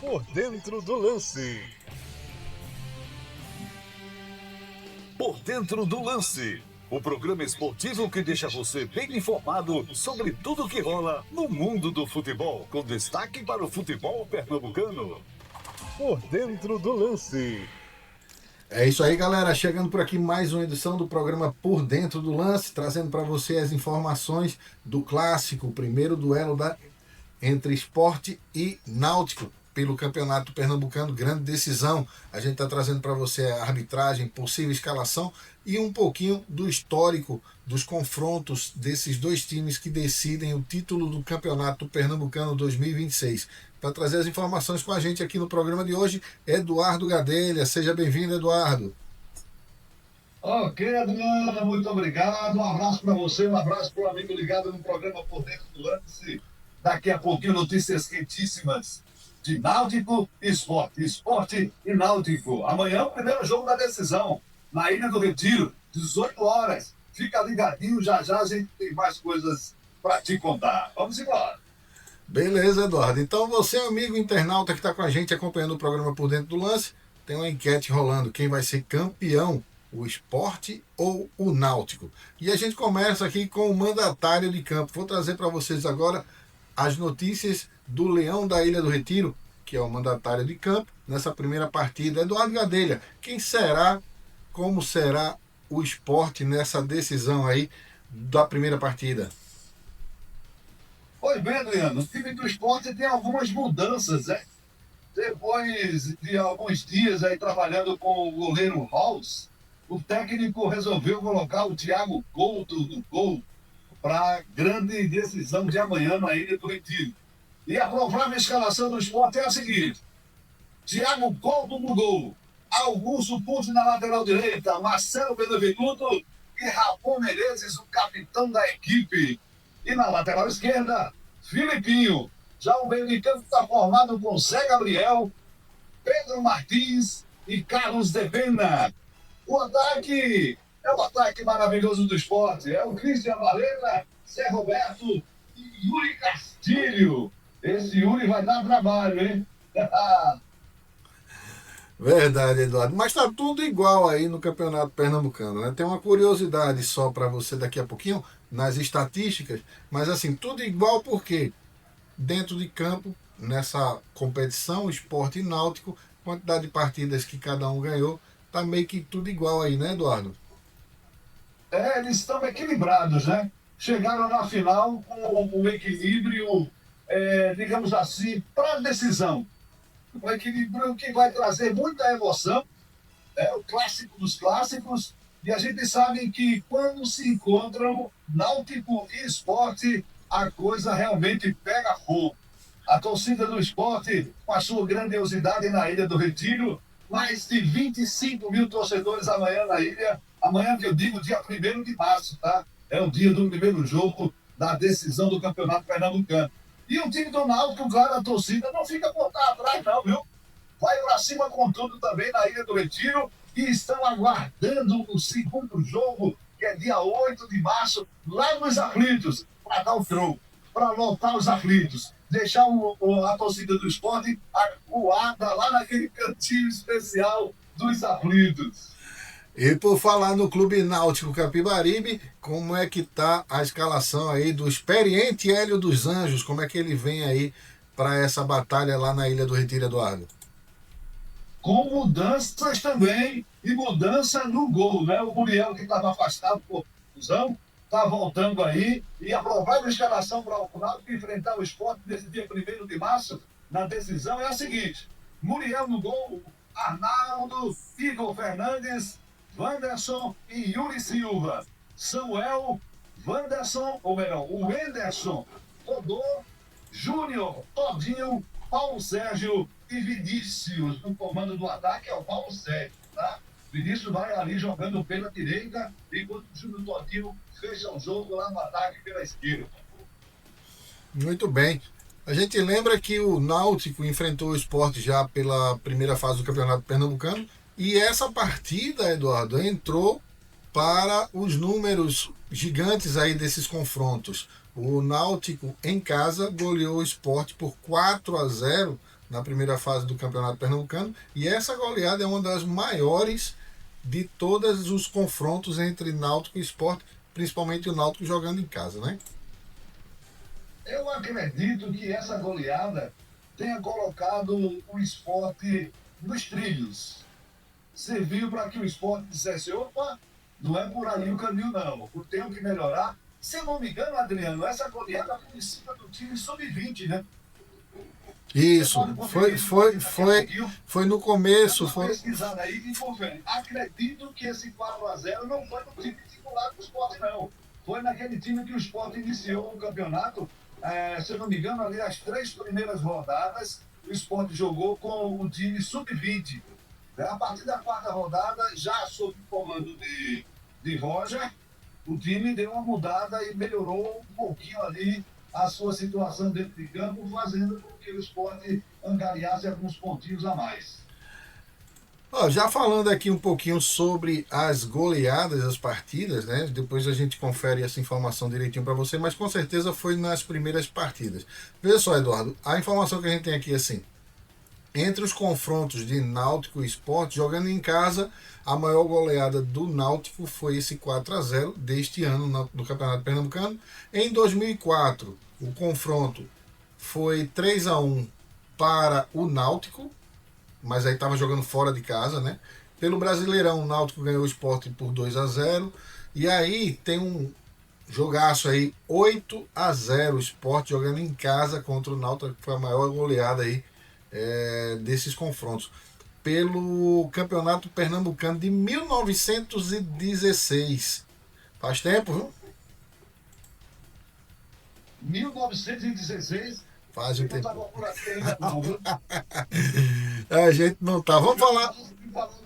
Por dentro do lance. Por dentro do lance. O programa esportivo que deixa você bem informado sobre tudo que rola no mundo do futebol, com destaque para o futebol pernambucano. Por dentro do lance. É isso aí, galera. Chegando por aqui mais uma edição do programa Por Dentro do Lance, trazendo para você as informações do clássico, o primeiro duelo entre Sport e Náutico pelo Campeonato Pernambucano, grande decisão. A gente está trazendo para você a arbitragem, possível escalação e um pouquinho do histórico dos confrontos desses dois times que decidem o título do Campeonato Pernambucano 2026. Para trazer as informações com a gente aqui no programa de hoje, Eduardo Gadelha. Seja bem-vindo, Eduardo. Ok, Adriana, muito obrigado. Um abraço para você, um abraço para o amigo ligado no programa Por Dentro do Lance. Daqui a pouquinho, notícias quentíssimas de Náutico e Esporte e Náutico. Amanhã, o primeiro jogo da decisão, na Ilha do Retiro, 18 horas. Fica ligadinho, já a gente tem mais coisas para te contar. Vamos embora. Beleza, Eduardo. Então, você, amigo internauta que está com a gente acompanhando o programa Por Dentro do Lance, tem uma enquete rolando. Quem vai ser campeão, o Sport ou o Náutico? E a gente começa aqui com o mandatário de campo. Vou trazer para vocês agora as notícias do Leão da Ilha do Retiro, que é o mandatário de campo, nessa primeira partida. Eduardo Gadelha, quem será, como será o Sport nessa decisão aí da primeira partida? Pois bem, Adriano, o time do Esporte tem algumas mudanças, né? Depois de alguns dias aí trabalhando com o goleiro Halls, o técnico resolveu colocar o Thiago Couto no gol para a grande decisão de amanhã na Ilha do Retiro. E a provável escalação do Sport é a seguinte: Thiago Couto no gol, Augusto Pucci na lateral direita, Marcelo Benevenuto e Ramon Menezes, o capitão da equipe. E na lateral esquerda, Filipinho. Já o meio de campo está formado com Zé Gabriel, Pedro Martins e Carlos de Pena. O ataque é o ataque maravilhoso do Sport. É o Cristian Varela, Zé Roberto e Yuri Castilho. Esse Yuri vai dar trabalho, hein? Verdade, Eduardo. Mas tá tudo igual aí no Campeonato Pernambucano, né? Tem uma curiosidade só para você daqui a pouquinho, nas estatísticas, mas assim, tudo igual porque dentro de campo, nessa competição, Sport e Náutico, quantidade de partidas que cada um ganhou, tá meio que tudo igual aí, né, Eduardo? Eles estão equilibrados, né? Chegaram na final com um equilíbrio, digamos assim, para a decisão. Um equilíbrio que vai trazer muita emoção, é o clássico dos clássicos, e a gente sabe que quando se encontram Náutico e Esporte, a coisa realmente pega fogo. A torcida do Esporte, com a sua grandiosidade na Ilha do Retiro, mais de 25 mil torcedores amanhã na ilha. Amanhã, que eu digo, dia 1º de março, tá? É o dia do primeiro jogo da decisão do Campeonato Pernambucano. E o time do Náutico, claro, a torcida não fica por atrás, não, viu? Vai para cima com tudo também na Ilha do Retiro e estão aguardando o segundo jogo, que é dia 8 de março, lá nos Aflitos, para dar o show, para lotar os Aflitos, deixar a torcida do Esporte acuada lá naquele cantinho especial dos Aflitos. E por falar no Clube Náutico Capibaribe, como é que tá a escalação aí do experiente Hélio dos Anjos? Como é que ele vem aí para essa batalha lá na Ilha do Retiro, Eduardo? Com mudanças também, e mudança no gol, né? O Muriel, que estava afastado por confusão, está voltando aí, e a provável escalação para o Náutico enfrentar o Sport nesse dia 1º de março, na decisão, é a seguinte: Muriel no gol, Arnaldo, Igor Fernandes, Wanderson e Yuri Silva. Samuel, Wanderson, ou melhor, o Wenderson, Rodô, Júnior, Todinho, Paulo Sérgio e Vinícius. No comando do ataque é o Paulo Sérgio, tá? Vinícius vai ali jogando pela direita, enquanto o Júnior Todinho fecha o jogo lá no ataque pela esquerda. Muito bem. A gente lembra que o Náutico enfrentou o Sport já pela primeira fase do Campeonato Pernambucano. E essa partida, Eduardo, entrou para os números gigantes aí desses confrontos. O Náutico, em casa, goleou o Sport por 4-0 na primeira fase do Campeonato Pernambucano, e essa goleada é uma das maiores de todos os confrontos entre Náutico e Sport, principalmente o Náutico jogando em casa, né? Eu acredito que essa goleada tenha colocado o Sport nos trilhos. Serviu para que o Sport dissesse, opa, não é por ali o caminho não, eu tenho que melhorar. Se eu não me engano, Adriano, essa goleada foi em cima do time sub-20, né? Isso, foi no começo. Foi pesquisando aí e confere. Acredito que esse 4-0 não foi no time titular do Sport, não. Foi naquele time que o Sport iniciou o campeonato. Se eu não me engano, ali as 3 primeiras rodadas, o Sport jogou com o time sub-20. A partir da 4ª rodada, já sob o comando de Roger, o time deu uma mudada e melhorou um pouquinho ali a sua situação dentro de campo, fazendo com que o Sport angariasse alguns pontinhos a mais. Já falando aqui um pouquinho sobre as goleadas das partidas, né? Depois a gente confere essa informação direitinho para você, mas com certeza foi nas primeiras partidas. Veja só, Eduardo, a informação que a gente tem aqui é assim: entre os confrontos de Náutico e Sport, jogando em casa, a maior goleada do Náutico foi esse 4-0 deste ano no Campeonato Pernambucano. Em 2004, o confronto foi 3-1 para o Náutico, mas aí estava jogando fora de casa, né? Pelo Brasileirão, o Náutico ganhou o Sport por 2-0. E aí tem um jogaço aí, 8-0, o Sport jogando em casa contra o Náutico, que foi a maior goleada aí desses confrontos. Pelo Campeonato Pernambucano de 1916. Faz tempo, viu? 1916? Faz um tempo. Não estava por aqui ainda não, viu? A gente não tá. Vamos falar.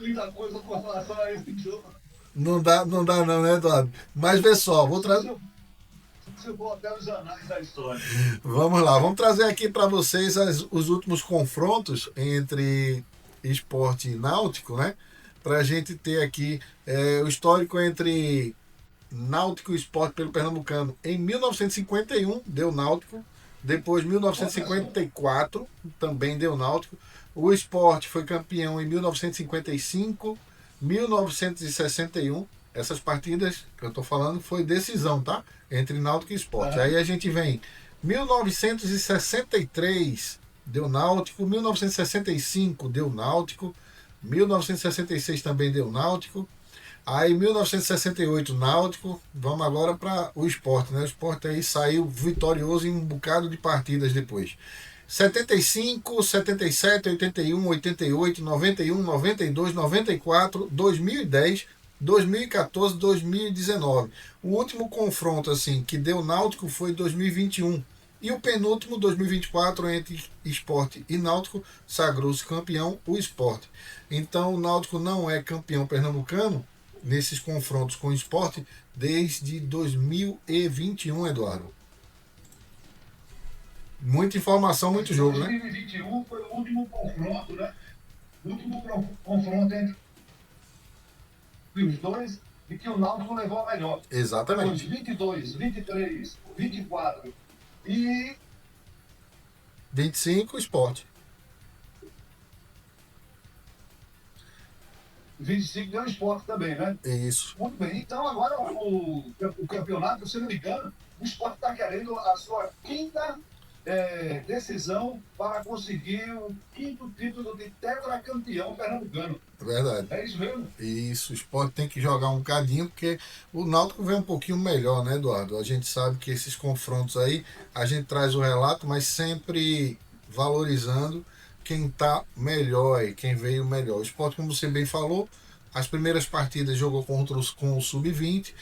Muita coisa com relação a esse jogo. Não dá não, né, Eduardo? Mas vê só, vou trazer. Você for até os anais da história. Vamos lá, vamos trazer aqui para vocês os últimos confrontos entre Sport e Náutico, né? Para a gente ter aqui o histórico entre Náutico e Sport pelo Pernambucano. Em 1951 deu Náutico, depois 1954 também deu Náutico. O Sport foi campeão em 1955, 1961. Essas partidas que eu estou falando foi decisão, tá? Entre Náutico e Sport. Aí a gente vem 1963 deu Náutico, 1965 deu Náutico, 1966 também deu Náutico. Aí 1968 Náutico. Vamos agora para o Sport, né? O Sport aí saiu vitorioso em um bocado de partidas depois. 75, 77, 81, 88, 91, 92, 94, 2010, 2014, 2019. O último confronto assim que deu Náutico foi 2021. E o penúltimo, 2024, entre Sport e Náutico, sagrou-se campeão o Sport. Então o Náutico não é campeão pernambucano nesses confrontos com o Sport desde 2021, Eduardo. Muita informação, muito jogo, né? 2021 foi o último confronto, né? O último confronto entre os dois e que o Náutico levou a melhor. Exatamente. Depois 22, 23, 24 e 25, Sport. 25 deu Sport também, né? Isso. Muito bem. Então agora o campeonato, se não me engano, o Sport está querendo a sua quinta decisão para conseguir o 5º título de tetracampeão pernambucano. Verdade. É isso mesmo? Isso, o Sport tem que jogar um bocadinho, porque o Náutico vem um pouquinho melhor, né, Eduardo? A gente sabe que esses confrontos aí, a gente traz o relato, mas sempre valorizando quem está melhor aí, quem veio melhor. O Sport, como você bem falou, as primeiras partidas jogou com o Sub-20,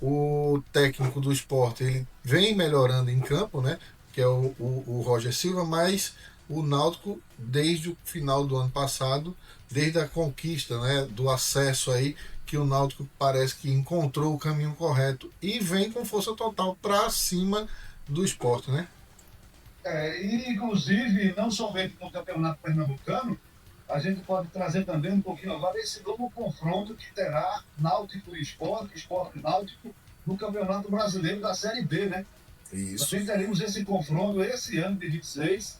o técnico do Sport, ele vem melhorando em campo, né? Que é o Roger Silva, mas o Náutico, desde o final do ano passado, desde a conquista, né, do acesso aí, que o Náutico parece que encontrou o caminho correto e vem com força total para cima do Sport, né? E inclusive, não somente no Campeonato Pernambucano, a gente pode trazer também um pouquinho agora esse novo confronto que terá Náutico e Sport, Sport e Náutico, no Campeonato Brasileiro da Série B, né? Isso. Nós teremos esse confronto esse ano de 26,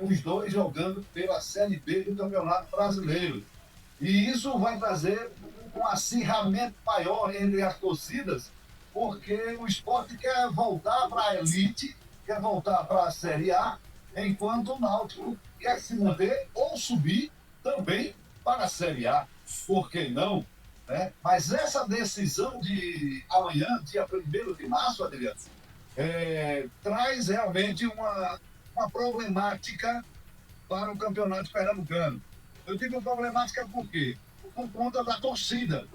os dois jogando pela Série B do Campeonato Brasileiro. E isso vai trazer um acirramento maior entre as torcidas, porque o Sport quer voltar para a elite, quer voltar para a Série A, enquanto o Náutico quer se manter ou subir também para a Série A. Por que não? Né? Mas essa decisão de amanhã, dia 1º de março, Adriano, traz realmente uma problemática para o Campeonato Pernambucano. Eu digo problemática por quê? Por conta da torcida.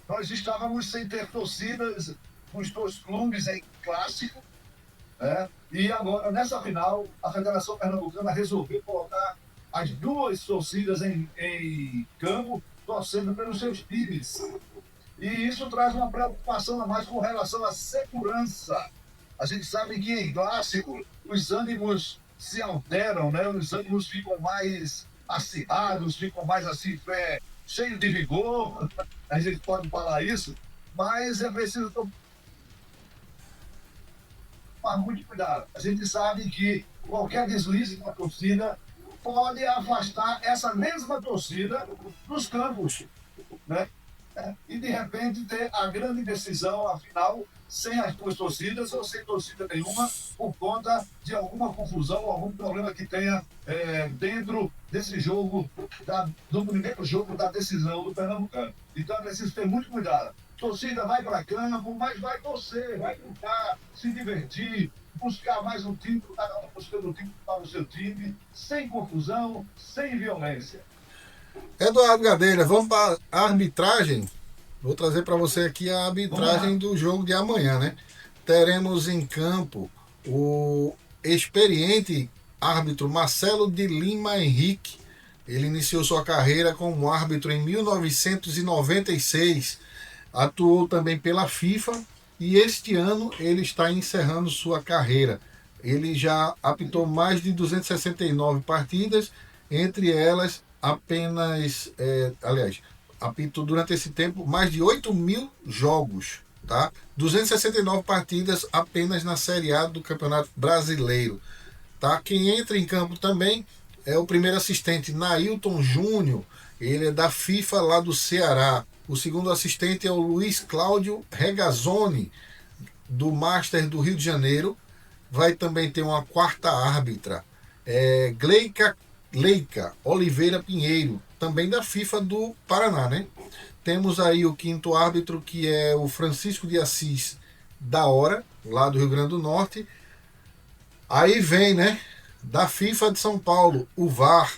Nós estávamos sem ter torcidas nos dois clubes em clássico, né? E agora, nessa final, a Federação Pernambucana resolveu colocar as duas torcidas em campo, torcendo pelos seus times. E isso traz uma preocupação a mais com relação à segurança. A gente sabe que em clássico os ânimos se alteram, né? Os ânimos ficam mais acirrados, ficam mais assim, cheios de vigor, a gente pode falar isso, mas é preciso tomar muito cuidado. A gente sabe que qualquer deslize da torcida pode afastar essa mesma torcida dos campos, né? E de repente ter a grande decisão, afinal, sem as duas torcidas ou sem torcida nenhuma, por conta de alguma confusão ou algum problema que tenha dentro desse jogo, do primeiro jogo da decisão do Pernambucano. Então é preciso ter muito cuidado. Torcida vai para campo, mas vai torcer, vai brincar, se divertir, buscar mais um título, buscando um título para o seu time, sem confusão, sem violência. Eduardo Gadelha, vamos para a arbitragem. Vou trazer para você aqui a arbitragem do jogo de amanhã, né? Teremos em campo o experiente árbitro Marcelo de Lima Henrique. Ele iniciou sua carreira como árbitro em 1996, atuou também pela FIFA e este ano ele está encerrando sua carreira. Ele já apitou mais de 269 partidas, entre elas apenas, apitou durante esse tempo mais de 8.000 jogos, tá? 269 partidas apenas na Série A do Campeonato Brasileiro, tá? Quem entra em campo também é o primeiro assistente, Nailton Júnior, ele é da FIFA lá do Ceará. O segundo assistente é o Luiz Cláudio Regazzoni, do Master do Rio de Janeiro. Vai também ter uma quarta árbitra, Leica Oliveira Pinheiro, também da FIFA do Paraná, né? Temos aí o quinto árbitro, que é o Francisco de Assis da Hora, lá do Rio Grande do Norte. Aí vem, né, da FIFA de São Paulo, o VAR.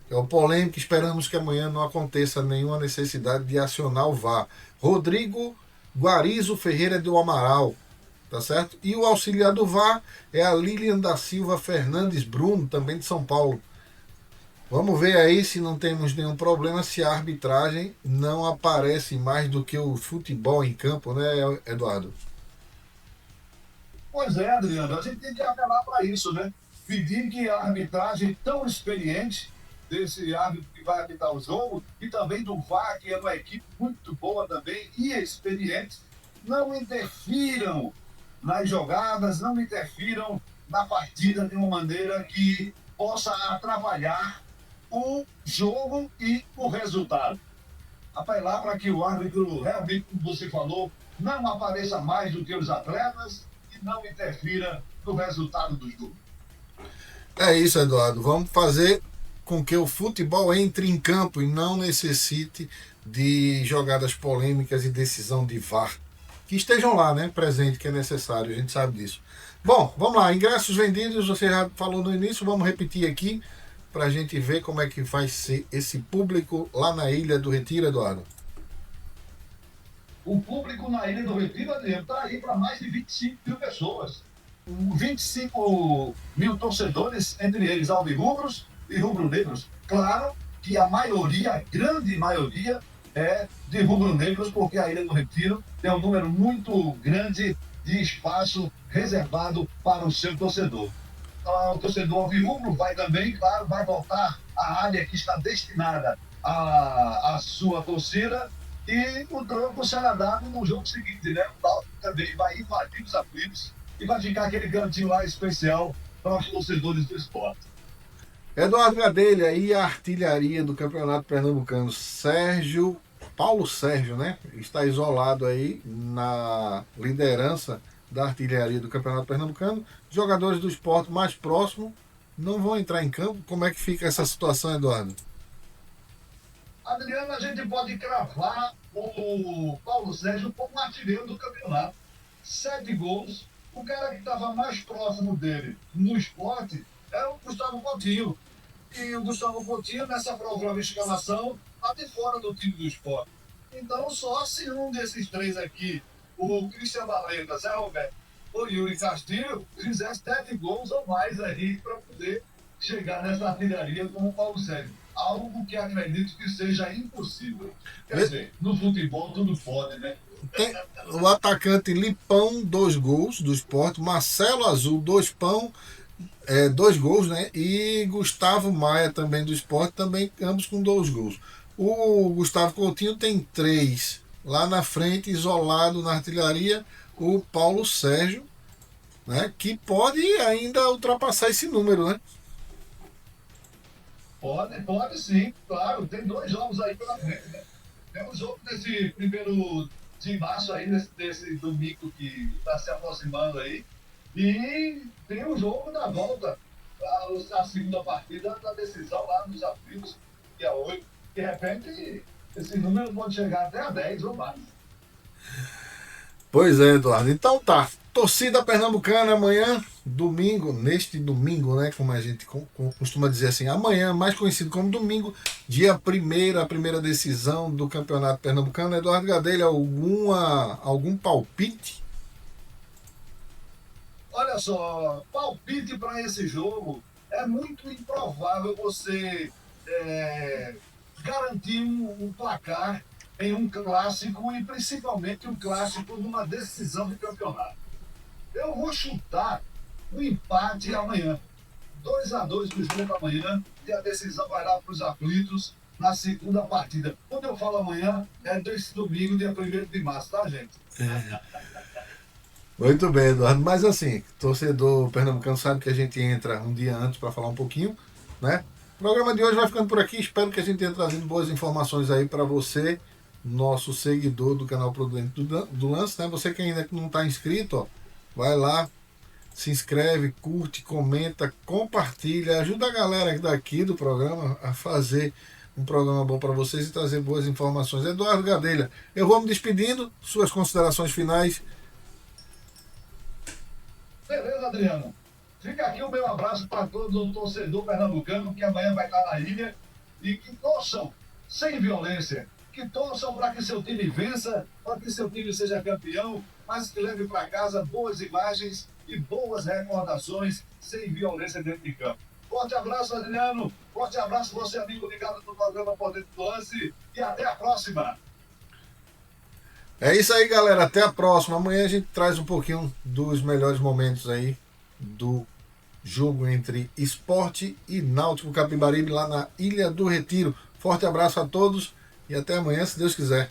É o polêmico, esperamos que amanhã não aconteça nenhuma necessidade de acionar o VAR. Rodrigo Guarizo Ferreira do Amaral, tá certo? E o auxiliar do VAR é a Lilian da Silva Fernandes Bruno, também de São Paulo. Vamos ver aí se não temos nenhum problema, se a arbitragem não aparece mais do que o futebol em campo, né, Eduardo? Pois é, Adriano, a gente tem que apelar para isso, né? Pedir que a arbitragem tão experiente desse árbitro que vai arbitrar o jogo e também do VAR, que é uma equipe muito boa também e experiente, não interfiram nas jogadas, não interfiram na partida de uma maneira que possa atrapalhar o jogo e o resultado. Apelar para que o árbitro, realmente, como você falou, não apareça mais do que os atletas e não interfira no resultado do jogo. É isso, Eduardo. Vamos fazer com que o futebol entre em campo e não necessite de jogadas polêmicas e decisão de VAR. Que estejam lá, né, presente, que é necessário, a gente sabe disso. Bom, vamos lá, ingressos vendidos, você já falou no início, vamos repetir aqui para a gente ver como é que vai ser esse público lá na Ilha do Retiro, Eduardo. O público na Ilha do Retiro está aí para mais de 25 mil pessoas. 25 mil torcedores, entre eles alvirrubros e rubro-negros. Claro que a maioria, a grande maioria, é de rubro-negros, porque a Ilha do Retiro tem um número muito grande de espaço reservado para o seu torcedor. O torcedor alvirrubro vai também, claro, vai voltar à área que está destinada à sua torcida, e o troco será dado no jogo seguinte, né? O Náutico também vai invadir os aflitos e vai ficar aquele cantinho lá especial para os torcedores do esporte. Eduardo Gadelha e a artilharia do Campeonato Pernambucano, Paulo Sérgio, né? Está isolado aí na liderança da artilharia do Campeonato Pernambucano. Jogadores do esporte mais próximos não vão entrar em campo. Como é que fica essa situação, Eduardo? Adriano, a gente pode cravar o Paulo Sérgio como artilheiro do campeonato. 7 gols. O cara que estava mais próximo dele no esporte é o Gustavo Coutinho. E o Gustavo Coutinho, nessa provável escalação, está de fora do time do esporte. Então, só se um desses três aqui, o Christian Valenta, Zé Roberto ou Yuri Castilho, fizer 7 gols ou mais aí para poder chegar nessa artilharia como o Paulo Sérgio. Algo que acredito que seja impossível. Quer dizer, no futebol tudo pode, né? Tem o atacante Lipão, 2 gols do esporte. Marcelo Azul, 2 gols, né? E Gustavo Maia, também do esporte, também ambos com 2 gols. O Gustavo Coutinho tem 3. Lá na frente, isolado na artilharia, o Paulo Sérgio, né? Que pode ainda ultrapassar esse número, né? Pode sim, claro. Tem 2 jogos aí pela frente, né? Tem um jogo desse primeiro de março aí, desse domingo que está se aproximando aí. E tem o jogo da volta, a segunda partida da decisão lá nos aflitos, dia 8. De repente, esse número pode chegar até a 10 ou mais. Pois é, Eduardo. Então tá. Torcida pernambucana amanhã, domingo, neste domingo, né? Como a gente costuma dizer assim, amanhã, mais conhecido como domingo, dia 1º, a primeira decisão do Campeonato Pernambucano. Eduardo Gadelha, algum palpite? Olha só, palpite para esse jogo é muito improvável você garantir um placar em um clássico e principalmente um clássico numa decisão de campeonato. Eu vou chutar o empate amanhã. 2-2 no jogo amanhã e a decisão vai lá para os aflitos na segunda partida. Quando eu falo amanhã, é desse domingo, dia 1º de março, tá, gente? Muito bem, Eduardo. Mas assim, torcedor pernambucano sabe que a gente entra um dia antes para falar um pouquinho, né? O programa de hoje vai ficando por aqui. Espero que a gente tenha trazido boas informações aí para você, nosso seguidor do canal Por Dentro do Lance, né? Você que ainda não está inscrito, ó, vai lá, se inscreve, curte, comenta, compartilha, ajuda a galera daqui do programa a fazer um programa bom para vocês e trazer boas informações. Eduardo Gadelha, eu vou me despedindo. Suas considerações finais. Beleza, Adriano. Fica aqui o meu abraço para todo o torcedor pernambucano que amanhã vai estar na ilha e que torçam sem violência, que torçam para que seu time vença, para que seu time seja campeão, mas que leve para casa boas imagens e boas recordações sem violência dentro de campo. Forte abraço, Adriano. Forte abraço, você, amigo ligado no programa Por Dentro do Lance. E até a próxima. É isso aí, galera. Até a próxima. Amanhã a gente traz um pouquinho dos melhores momentos aí do jogo entre Sport e Náutico Capibaribe lá na Ilha do Retiro. Forte abraço a todos e até amanhã, se Deus quiser.